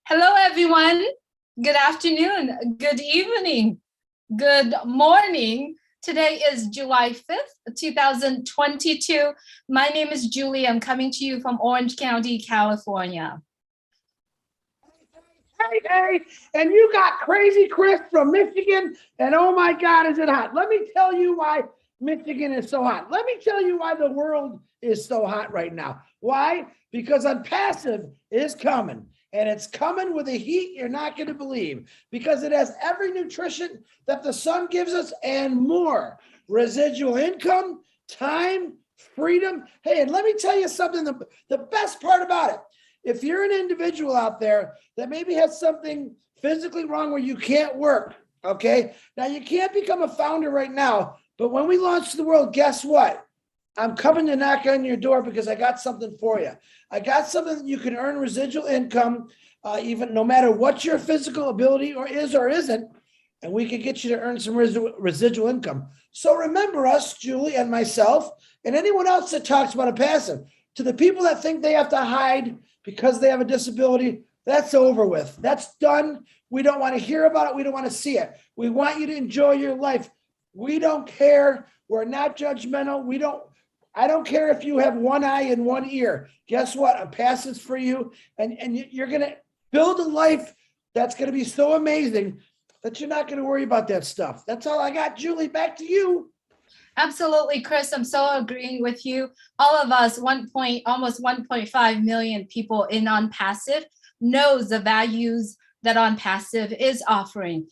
Hello, everyone. Good afternoon, good evening, good morning. Today is July 5th, 2022. My name is Julie. I'm coming to you from Orange County, California. Hey, and you got Crazy Chris from Michigan, and oh my God, is it hot? Let me tell you why Michigan is so hot. Let me tell you why the world is so hot right now. Why? Because ONPASSIVE is coming, and it's coming with a heat you're not going to believe, because it has every nutrition that the sun gives us and more. Residual income, time, freedom. Hey, and let me tell you something, the best part about it. If you're an individual out there that maybe has something physically wrong where you can't work, okay? Now, you can't become a founder right now, but when we launch to the world, guess what? I'm coming to knock on your door because I got something for you. I got something that you can earn residual income, even no matter what your physical ability or isn't, and we can get you to earn some residual income. So remember us, Julie and myself, and anyone else that talks about ONPASSIVE. To the people that think they have to hide because they have a disability, that's over with. That's done. We don't want to hear about it. We don't want to see it. We want you to enjoy your life. We don't care. We're not judgmental. I don't care if you have one eye and one ear. Guess what? ONPASSIVE's for you. And you're going to build a life that's going to be so amazing that you're not going to worry about that stuff. That's all I got. Julie, back to you. Absolutely, Chris. I'm so agreeing with you. All of us, almost 1.5 million people in ONPASSIVE knows the values that ONPASSIVE is offering.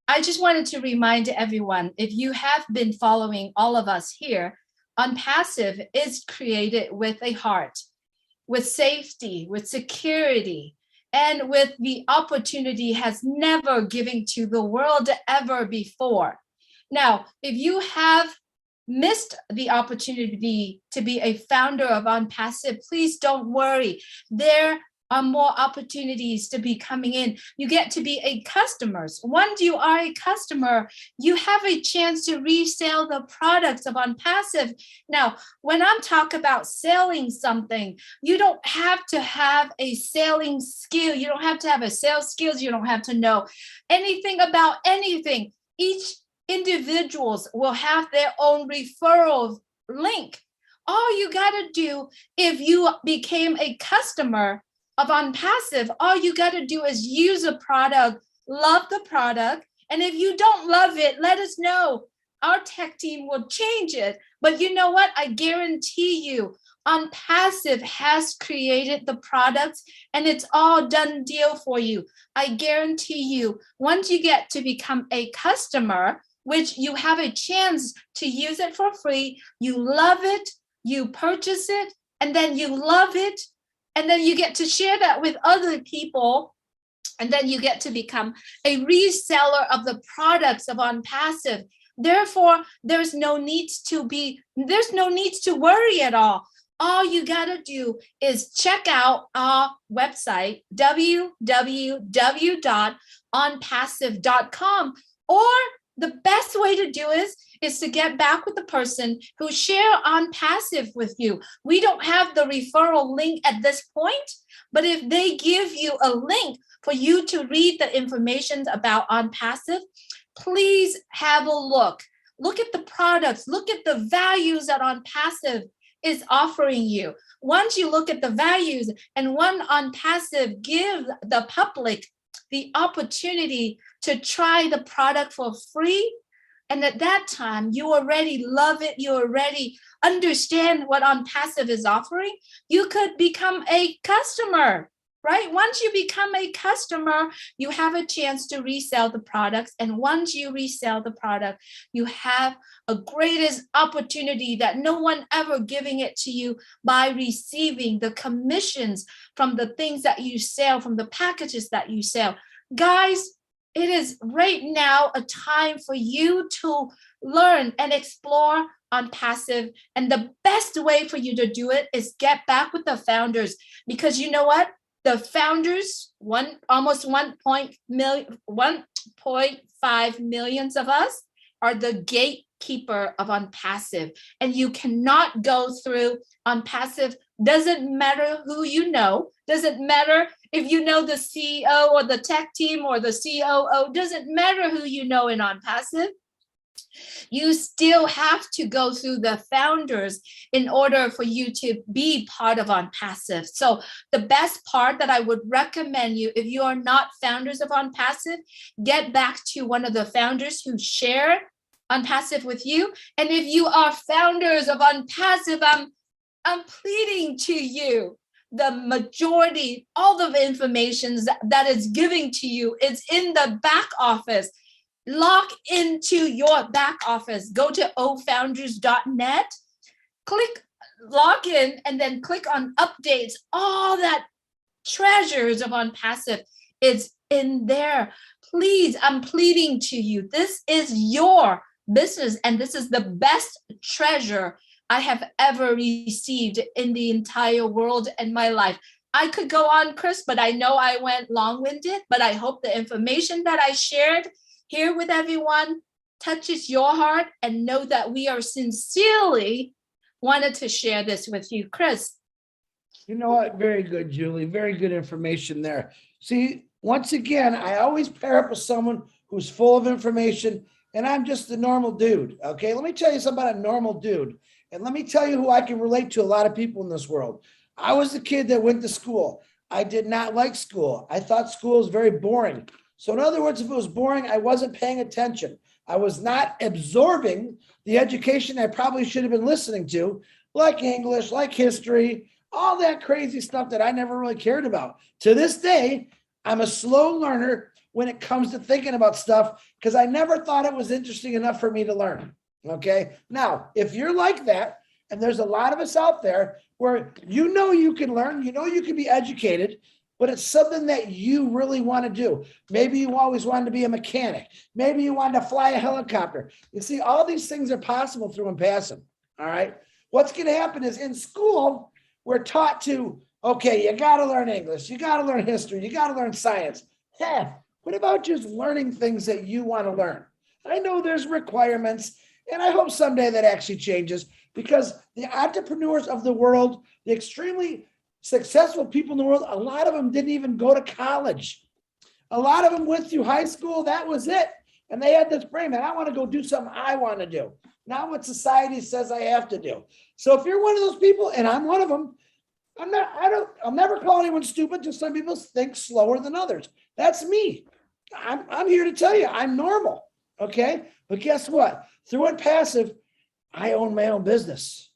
I just wanted to remind everyone, if you have been following all of us here, ONPASSIVE is created with a heart, with safety, with security, and with the opportunity has never given to the world ever before. Now, if you have missed the opportunity to be a founder of ONPASSIVE, please don't worry. There are more opportunities to be coming in. You get to be a customer. Once you are a customer, you have a chance to resell the products of ONPASSIVE. Now, when I'm talking about selling something, you don't have to have a selling skill. You don't have to have a sales skills. You don't have to know anything about anything. Each individuals will have their own referral link. All you got to do, if you became a customer of ONPASSIVE, all you got to do is use a product, love the product. And if you don't love it, let us know. Our tech team will change it. But you know what? I guarantee you, ONPASSIVE has created the products and it's all done deal for you. I guarantee you, once you get to become a customer, which you have a chance to use it for free, you love it, you purchase it, and then you love it, and then you get to share that with other people, and then you get to become a reseller of the products of ONPASSIVE. Therefore, there's no need to worry at all. All you gotta do is check out our website, www.onpassive.com, or the best way to do is to get back with the person who share ONPASSIVE with you. We don't have the referral link at this point, but if they give you a link for you to read the information about ONPASSIVE, please have a look. Look at the products, look at the values that ONPASSIVE is offering you. Once you look at the values and when ONPASSIVE gives the public the opportunity to try the product for free, and at that time you already love it, you already understand what ONPASSIVE is offering, you could become a customer, right? Once you become a customer, you have a chance to resell the products, and once you resell the product, you have a greatest opportunity that no one ever giving it to you by receiving the commissions from the things that you sell, from the packages that you sell. Guys, it is right now a time for you to learn and explore ONPASSIVE. And the best way for you to do it is get back with the founders, because you know what? The founders, almost 1.5 million of us are the gatekeeper of ONPASSIVE. And you cannot go through ONPASSIVE Doesn't matter who you know. Doesn't matter if you know the CEO or the tech team or the COO. Doesn't matter who you know in ONPASSIVE. You still have to go through the founders in order for you to be part of ONPASSIVE. So the best part that I would recommend you, if you are not founders of ONPASSIVE, get back to one of the founders who share ONPASSIVE with you. And if you are founders of ONPASSIVE, I'm pleading to you, the majority, all of the information that is giving to you is in the back office. Log into your back office. Go to ofounders.net, click log in, and then click on updates. All that treasures of ONPASSIVE is in there. Please, I'm pleading to you. This is your business, and this is the best treasure I have ever received in the entire world in my life. I could go on, Chris, but I know I went long-winded, but I hope the information that I shared here with everyone touches your heart, and know that we are sincerely wanted to share this with you, Chris. You know what? Very good, Julie. Very good information there. See, once again, I always pair up with someone who's full of information, and I'm just a normal dude. Okay, let me tell you something about a normal dude. And let me tell you who I can relate to. A lot of people in this world. I was the kid that went to school. I did not like school. I thought school was very boring. So in other words, if it was boring, I wasn't paying attention. I was not absorbing the education I probably should have been listening to, like English, like history, all that crazy stuff that I never really cared about. To this day, I'm a slow learner when it comes to thinking about stuff because I never thought it was interesting enough for me to learn. Okay. Now, if you're like that, and there's a lot of us out there where you know you can learn, you know you can be educated, but it's something that you really want to do. Maybe you always wanted to be a mechanic. Maybe you wanted to fly a helicopter. You see, all these things are possible through ONPASSIVE. All right. What's going to happen is in school, we're taught to, okay, you got to learn English. You got to learn history. You got to learn science. Yeah. What about just learning things that you want to learn? I know there's requirements, and I hope someday that actually changes, because the entrepreneurs of the world, the extremely successful people in the world, a lot of them didn't even go to college. A lot of them went through high school. That was it. And they had this frame, and I want to go do something I want to do, not what society says I have to do. So if you're one of those people, and I'm one of them, I'll never call anyone stupid. Just some people think slower than others. That's me. I'm here to tell you, I'm normal. Okay. But guess what? Through ONPASSIVE, I own my own business.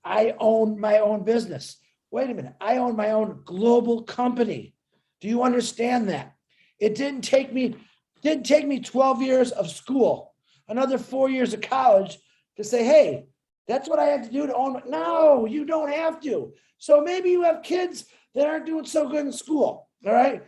I own my own business. Wait a minute. I own my own global company. Do you understand that? It didn't take me 12 years of school, another 4 years of college to say, hey, that's what I have to do to own. No, you don't have to. So maybe you have kids that aren't doing so good in school. All right.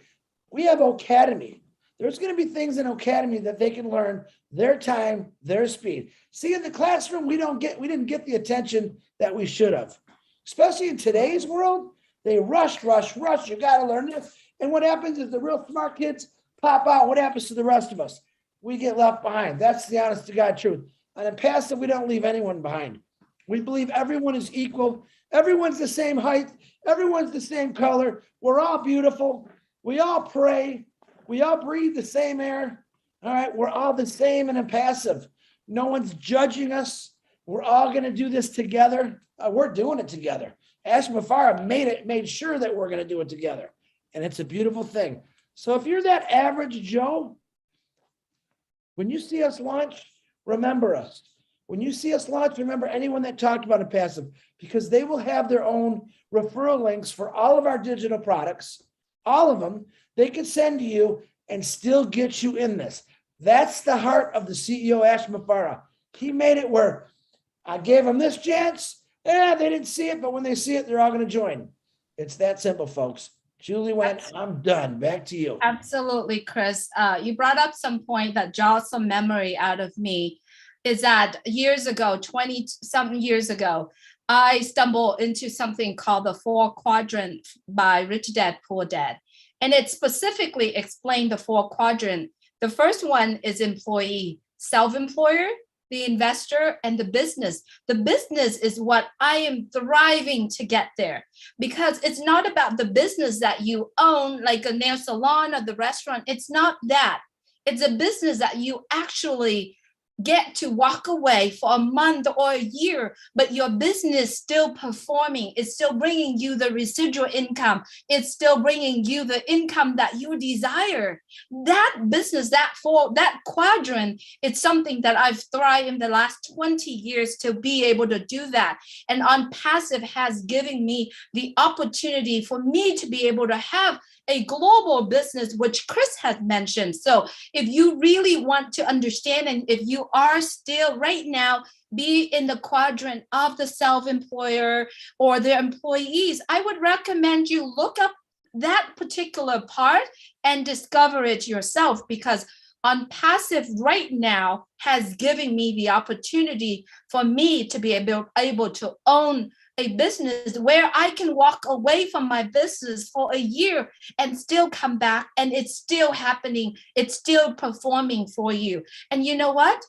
We have Academy. There's going to be things in Academy that they can learn their time, their speed. See, in the classroom, we didn't get the attention that we should have. Especially in today's world, they rush. You got to learn this. And what happens is the real smart kids pop out. What happens to the rest of us? We get left behind. That's the honest to God truth. And in ONPASSIVE, we don't leave anyone behind. We believe everyone is equal. Everyone's the same height. Everyone's the same color. We're all beautiful. We all pray. We all breathe the same air. All right. We're all the same in ONPASSIVE. No one's judging us. We're all going to do this together. We're doing it together. Ashmafara made sure that we're going to do it together. And it's a beautiful thing. So if you're that average Joe, when you see us launch, remember us. When you see us launch, remember anyone that talked about ONPASSIVE, because they will have their own referral links for all of our digital products, all of them. They can send to you and still get you in this. That's the heart of the CEO, Ashmafara. He made it where I gave them this chance. They didn't see it, but when they see it, they're all going to join. It's that simple, folks. Julie went, I'm done. Back to you. Absolutely, Chris. You brought up some point that jogs some memory out of me, is that years ago, 20-something years ago, I stumbled into something called the 4 Quadrant by Rich Dad, Poor Dad. And it specifically explained the 4 quadrant. The first one is employee, self-employer, the investor, and the business. The business is what I am thriving to get there, because it's not about the business that you own, like a nail salon or the restaurant. It's not that. It's a business that you actually get to walk away for a month or a year, but your business still performing. It's still bringing you the residual income. It's still bringing you the income that you desire. That business, that quadrant, it's something that I've thrived in the last 20 years to be able to do that. And ONPASSIVE has given me the opportunity for me to be able to have a global business, which Chris has mentioned. So if you really want to understand, and if you are still right now be in the quadrant of the self-employer or the employees, I would recommend you look up that particular part and discover it yourself, because ONPASSIVE right now has given me the opportunity for me to be able to own a business where I can walk away from my business for a year and still come back, and it's still happening. It's still performing for you. And you know what?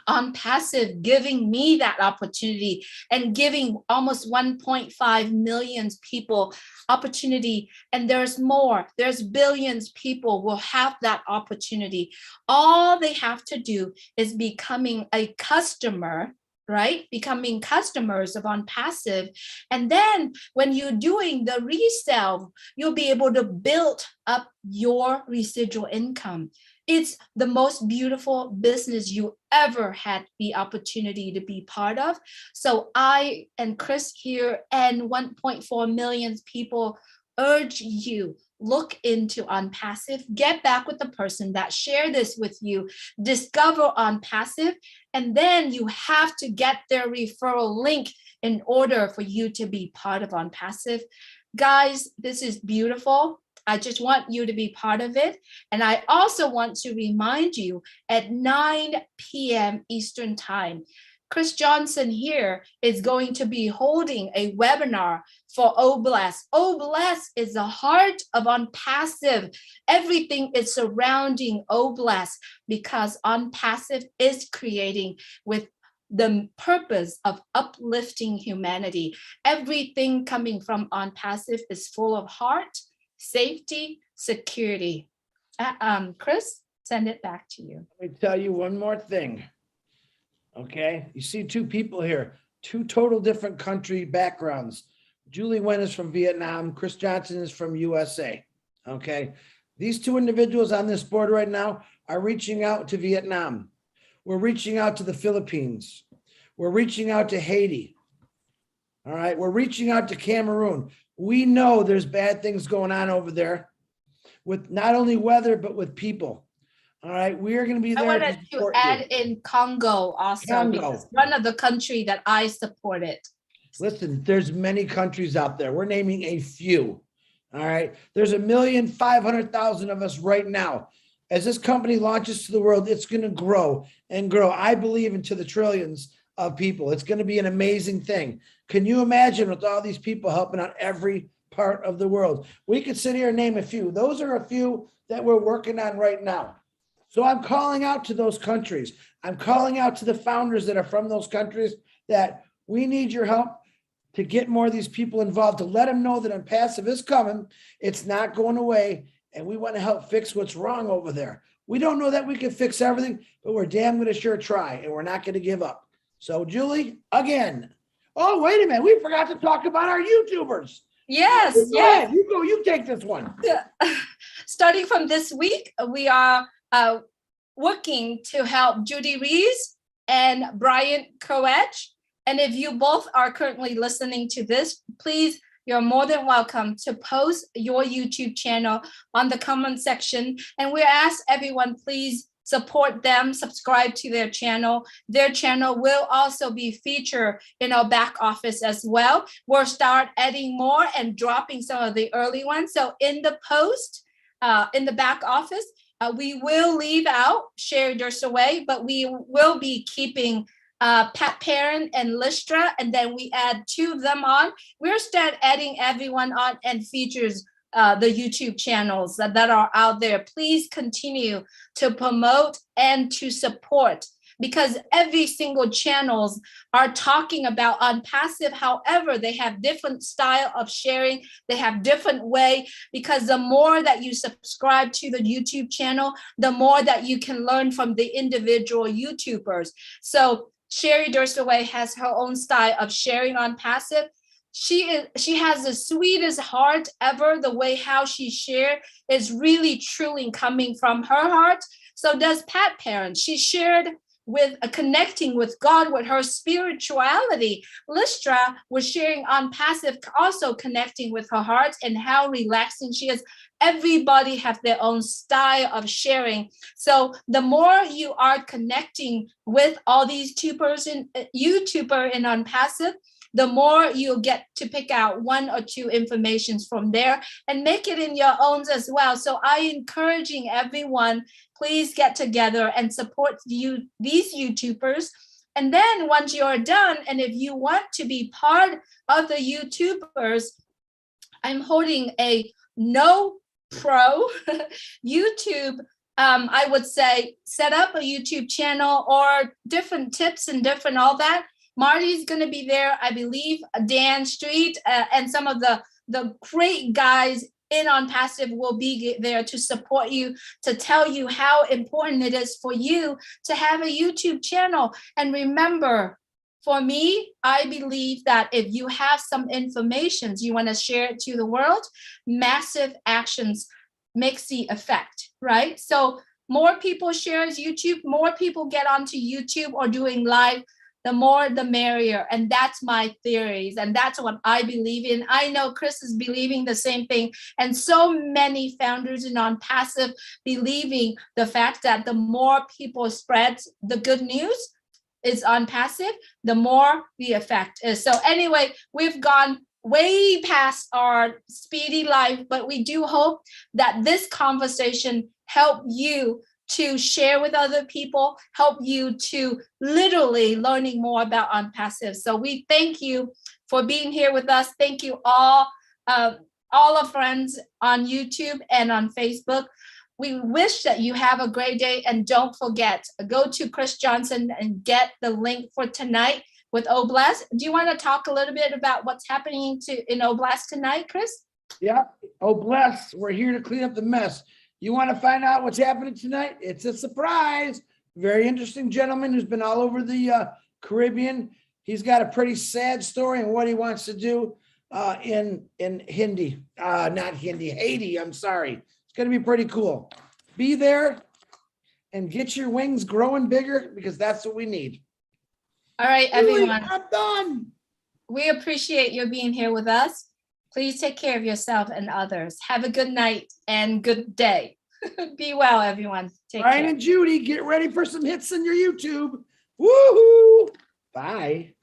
ONPASSIVE giving me that opportunity and giving almost 1.5 million people opportunity. And there's more, there's billions people will have that opportunity. All they have to do is becoming a customer, right? Becoming customers of ONPASSIVE. And then when you're doing the resale, you'll be able to build up your residual income. It's the most beautiful business you ever had the opportunity to be part of. So I and Chris here and 1.4 million people urge you, look into ONPASSIVE, get back with the person that shared this with you, discover ONPASSIVE, and then you have to get their referral link in order for you to be part of ONPASSIVE. Guys, this is beautiful. I just want you to be part of it. And I also want to remind you at 9 p.m. Eastern Time, Chris Johnson here is going to be holding a webinar for OBLESS. OBLESS is the heart of ONPASSIVE. Everything is surrounding OBLESS because ONPASSIVE is creating with the purpose of uplifting humanity. Everything coming from ONPASSIVE is full of heart, safety, security. Chris, send it back to you. Let me tell you one more thing. Okay, you see two people here, two total different country backgrounds. Julie Wen is from Vietnam, Chris Johnson is from USA. Okay, these two individuals on this board right now are reaching out to Vietnam. We're reaching out to the Philippines. We're reaching out to Haiti. All right, we're reaching out to Cameroon. We know there's bad things going on over there with not only weather, but with people. All right, we are going to be there. I wanted to add in Congo also, because one of the country that I supported. Listen, there's many countries out there. We're naming a few. All right, there's 1,500,000 of us right now. As this company launches to the world, it's going to grow and grow. I believe into the trillions of people. It's going to be an amazing thing. Can you imagine with all these people helping out every part of the world? We could sit here and name a few. Those are a few that we're working on right now. So I'm calling out to those countries. I'm calling out to the founders that are from those countries that we need your help to get more of these people involved, to let them know that ONPASSIVE is coming. It's not going away. And we want to help fix what's wrong over there. We don't know that we can fix everything, but we're damn going to sure try, and we're not going to give up. So Julie, again. Oh, wait a minute. We forgot to talk about our YouTubers. Yes. Go ahead. You go. You take this one. Starting from this week, we are working to help Judy Rees and Brian Coach. And if you both are currently listening to this, please, you're more than welcome to post your YouTube channel on the comment section. And we ask everyone, please support them, subscribe to their channel. Their channel will also be featured in our back office as well. We'll start adding more and dropping some of the early ones. So in the post, in the back office, we will leave out Share Yours Away, but we will be keeping Pat Perrin and Listra, and then we add two of them on. We'll start adding everyone on and features the YouTube channels that are out there. Please continue to promote and to support because every single channels are talking about ONPASSIVE. However, they have different style of sharing. They have different way, because the more that you subscribe to the YouTube channel, the more that you can learn from the individual YouTubers. So Sherry Durstaway has her own style of sharing ONPASSIVE. She has the sweetest heart ever. The way how she shared is really truly coming from her heart. So does Pat Parent. She shared with connecting with God, with her spirituality. Listra was sharing ONPASSIVE, also connecting with her heart and how relaxing she is. Everybody have their own style of sharing. So the more you are connecting with all these YouTuber in ONPASSIVE, the more you'll get to pick out one or two informations from there and make it in your own as well. So I encouraging everyone, please get together and support these YouTubers. And then once you're done, and if you want to be part of the YouTubers, I'm holding a no pro YouTube. I would say set up a YouTube channel or different tips and different all that. Marty's going to be there, I believe. Dan Street and some of the great guys in ONPASSIVE will be there to support you, to tell you how important it is for you to have a YouTube channel. And remember, for me, I believe that if you have some information you want to share it to the world, massive actions makes the effect, right? So more people share YouTube, more people get onto YouTube or doing live, the more the merrier. And that's my theories. And that's what I believe in. I know Chris is believing the same thing. And so many founders in ONPASSIVE believing the fact that the more people spread the good news is ONPASSIVE, the more the effect is. So anyway, we've gone way past our speedy life, but we do hope that this conversation help you to share with other people, help you to literally learning more about ONPASSIVE. So we thank you for being here with us. Thank you all our friends on YouTube and on Facebook. We wish that you have a great day, and don't forget, go to Chris Johnson and get the link for tonight with Oblast. Do you want to talk a little bit about what's happening in Oblast tonight, Chris? Yeah, Oblast, we're here to clean up the mess. You want to find out what's happening tonight? It's a surprise. Very interesting gentleman who's been all over the Caribbean. He's got a pretty sad story and what he wants to do in Haiti. I'm sorry. It's going to be pretty cool. Be there and get your wings growing bigger, because that's what we need. All right, everyone. I'm done. We appreciate you being here with us. Please take care of yourself and others. Have a good night and good day. Be well, everyone. Take care. Ryan and Judy, get ready for some hits on your YouTube. Woohoo! Bye.